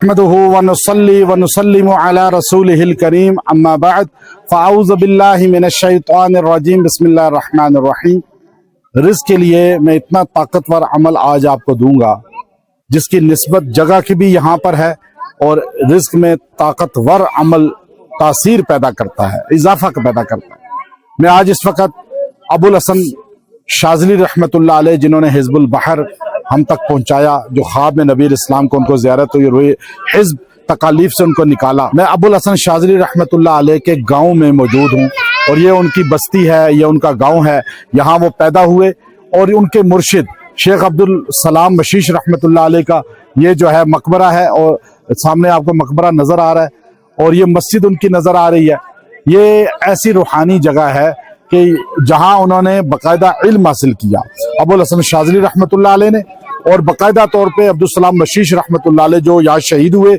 نحمده ونصلي ونسلم على رسوله الكريم اما بعد فاعوذ باللہ من الشیطان الرجیم بسم اللہ الرحمن الرحیم۔ رزق کے لیے میں اتنا طاقتور عمل آج آپ کو دوں گا جس کی نسبت جگہ کی بھی یہاں پر ہے، اور رزق میں طاقتور عمل تاثیر پیدا کرتا ہے، اضافہ پیدا کرتا ہے۔ میں آج اس وقت ابو الحسن شاذلی رحمۃ اللہ علیہ، جنہوں نے حزب البحر ہم تک پہنچایا، جو خواب میں نبی اسلام کو ان کو زیارت ہوئی، حزب تکالیف سے ان کو نکالا، میں ابو الحسن شاذلی رحمۃ اللہ علیہ کے گاؤں میں موجود ہوں، اور یہ ان کی بستی ہے، یہ ان کا گاؤں ہے، یہاں وہ پیدا ہوئے، اور ان کے مرشد شیخ عبدالسلام مشیش رحمۃ اللہ علیہ کا یہ جو ہے مقبرہ ہے، اور سامنے آپ کو مقبرہ نظر آ رہا ہے، اور یہ مسجد ان کی نظر آ رہی ہے۔ یہ ایسی روحانی جگہ ہے کہ جہاں انہوں نے باقاعدہ علم حاصل کیا، ابو الحسن شاذلی رحمۃ اللہ علیہ نے، اور باقاعدہ طور پہ عبدالسلام مشیش رحمۃ اللہ علیہ جو یہاں شہید ہوئے،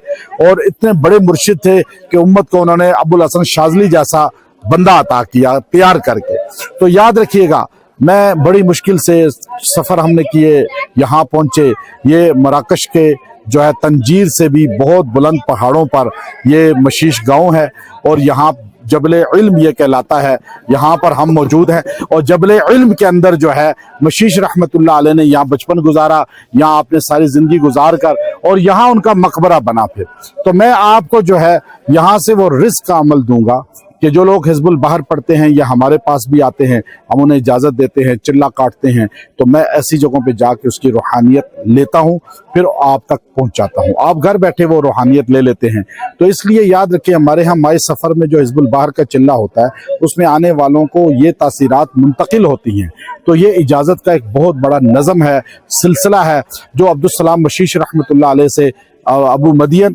اور اتنے بڑے مرشد تھے کہ امت کو انہوں نے ابو الحسن شاذلی جیسا بندہ عطا کیا تیار کر کے۔ تو یاد رکھیے گا، میں بڑی مشکل سے سفر ہم نے کیے، یہاں پہنچے۔ یہ مراکش کے جو ہے تنجیر سے بھی بہت بلند پہاڑوں پر یہ مشیش گاؤں ہے، اور یہاں جبل علم یہ کہلاتا ہے، یہاں پر ہم موجود ہیں، اور جبل علم کے اندر جو ہے مشیش رحمۃ اللہ علیہ نے یہاں بچپن گزارا، یہاں آپ نے ساری زندگی گزار کر، اور یہاں ان کا مقبرہ بنا۔ پھر تو میں آپ کو جو ہے یہاں سے وہ رزق کا عمل دوں گا کہ جو لوگ حزب البحر پڑھتے ہیں یا ہمارے پاس بھی آتے ہیں، ہم انہیں اجازت دیتے ہیں، چلہ کاٹتے ہیں، تو میں ایسی جگہوں پہ جا کے اس کی روحانیت لیتا ہوں، پھر آپ تک پہنچاتا ہوں۔ آپ گھر بیٹھے وہ روحانیت لے لیتے ہیں۔ تو اس لیے یاد رکھیں، ہمارے ہاں مائع سفر میں جو حزب البحر کا چلہ ہوتا ہے، اس میں آنے والوں کو یہ تاثیرات منتقل ہوتی ہیں۔ تو یہ اجازت کا ایک بہت بڑا نظم ہے، سلسلہ ہے، جو عبدالسلام مشیش رحمۃ اللہ علیہ سے ابو مدین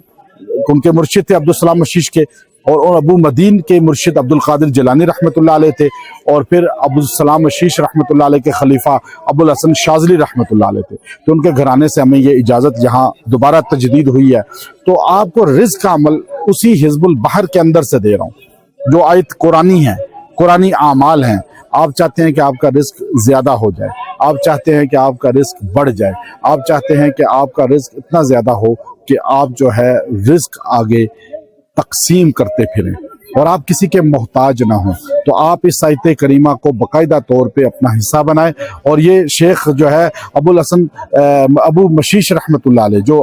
ان کے مرشد تھے عبدالسلام مشیش کے، اور ابو مدین کے مرشد عبدالقادر جیلانی رحمۃ اللہ علیہ تھے، اور پھر عبدالسلام مشیش رحمۃ اللہ علیہ کے خلیفہ ابو الحسن شاذلی رحمۃ اللہ علیہ تھے۔ تو ان کے گھرانے سے ہمیں یہ اجازت یہاں دوبارہ تجدید ہوئی ہے۔ تو آپ کو رزق کا عمل اسی حزب البحر کے اندر سے دے رہا ہوں، جو آیت قرآنی ہے، قرآنی اعمال ہیں۔ آپ چاہتے ہیں کہ آپ کا رزق زیادہ ہو جائے، آپ چاہتے ہیں کہ آپ کا رزق بڑھ جائے، آپ چاہتے ہیں کہ آپ کا رزق اتنا زیادہ ہو کہ آپ جو ہے رزق آگے تقسیم کرتے پھریں اور آپ کسی کے محتاج نہ ہوں۔ تو آپ اس آیت کریمہ کو باقاعدہ طور پہ اپنا حصہ بنائیں۔ اور یہ شیخ جو ہے ابو مشیش رحمۃ اللہ علیہ، جو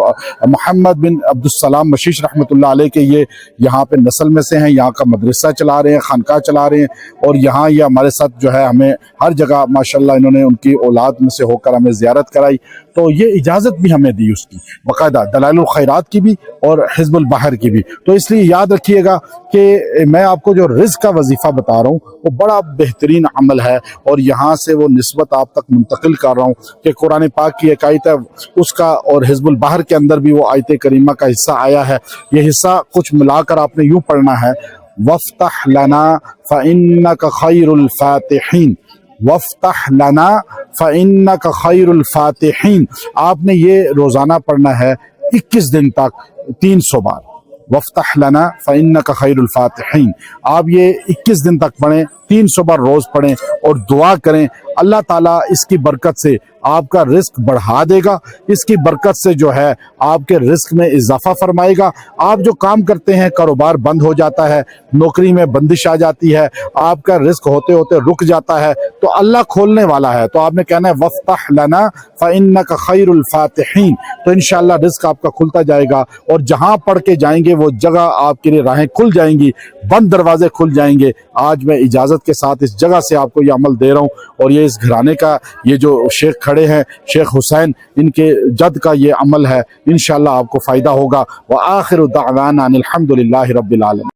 محمد بن عبدالسلام مشیش رحمۃ اللہ علیہ کے یہ یہاں پہ نسل میں سے ہیں، یہاں کا مدرسہ چلا رہے ہیں، خانقاہ چلا رہے ہیں، اور یہاں یہ ہمارے ساتھ جو ہے ہمیں ہر جگہ ماشاءاللہ انہوں نے ان کی اولاد میں سے ہو کر ہمیں زیارت کرائی۔ تو یہ اجازت بھی ہمیں دی اس کی، باقاعدہ دلائل الخیرات کی بھی اور حزب البحر کی بھی۔ تو اس لیے یاد رکھیے گا کہ میں آپ کو جو رزق کا وظیفہ بتا رہا ہوں وہ بڑا بہترین عمل ہے، اور یہاں سے وہ نسبت آپ تک منتقل کر رہا ہوں کہ قرآن پاک کی ایک آیت ہے اس کا، اور حزب البحر کے اندر بھی وہ آیت کریمہ کا حصہ آیا ہے۔ یہ حصہ کچھ ملا کر آپ نے یوں پڑھنا ہے، وَافْتَحْ لَنَا فَإِنَّكَ خَيْرُ الْفَاتِحِينَ، وَافْتَحْ لَنَا فَإِنَّكَ خَيْرُ الْفَاتِحِينَ۔ آپ نے یہ روزانہ پڑھنا ہے 21 دن تک 300 بار، وَافْتَحْ لَنَا فَإِنَّكَ خَيْرُ الْفَاتِحِينَ۔ آپ یہ 21 دن تک پڑھیں، 300 بار روز پڑھیں، اور دعا کریں اللہ تعالیٰ اس کی برکت سے آپ کا رزق بڑھا دے گا، اس کی برکت سے جو ہے آپ کے رزق میں اضافہ فرمائے گا۔ آپ جو کام کرتے ہیں، کاروبار بند ہو جاتا ہے، نوکری میں بندش آ جاتی ہے، آپ کا رزق ہوتے ہوتے رک جاتا ہے، تو اللہ کھولنے والا ہے۔ تو آپ نے کہنا ہے وَافْتَحْ لَنَا فَإِنَّكَ خَيْرُ الْفَاتِحِينَ۔ تو انشاءاللہ رزق آپ کا کھلتا جائے گا، اور جہاں پڑھ کے جائیں گے وہ جگہ آپ کے لیے راہیں کھل جائیں گی، بند دروازے کھل جائیں گے۔ آج میں اجازت کے ساتھ اس جگہ سے آپ کو یہ عمل دے رہا ہوں، اور یہ اس گھرانے کا، یہ جو شیخ کھڑے ہیں شیخ حسین، ان کے جد کا یہ عمل ہے، انشاءاللہ آپ کو فائدہ ہوگا۔ وآخر دعوانا ان الحمد للہ رب العالمین۔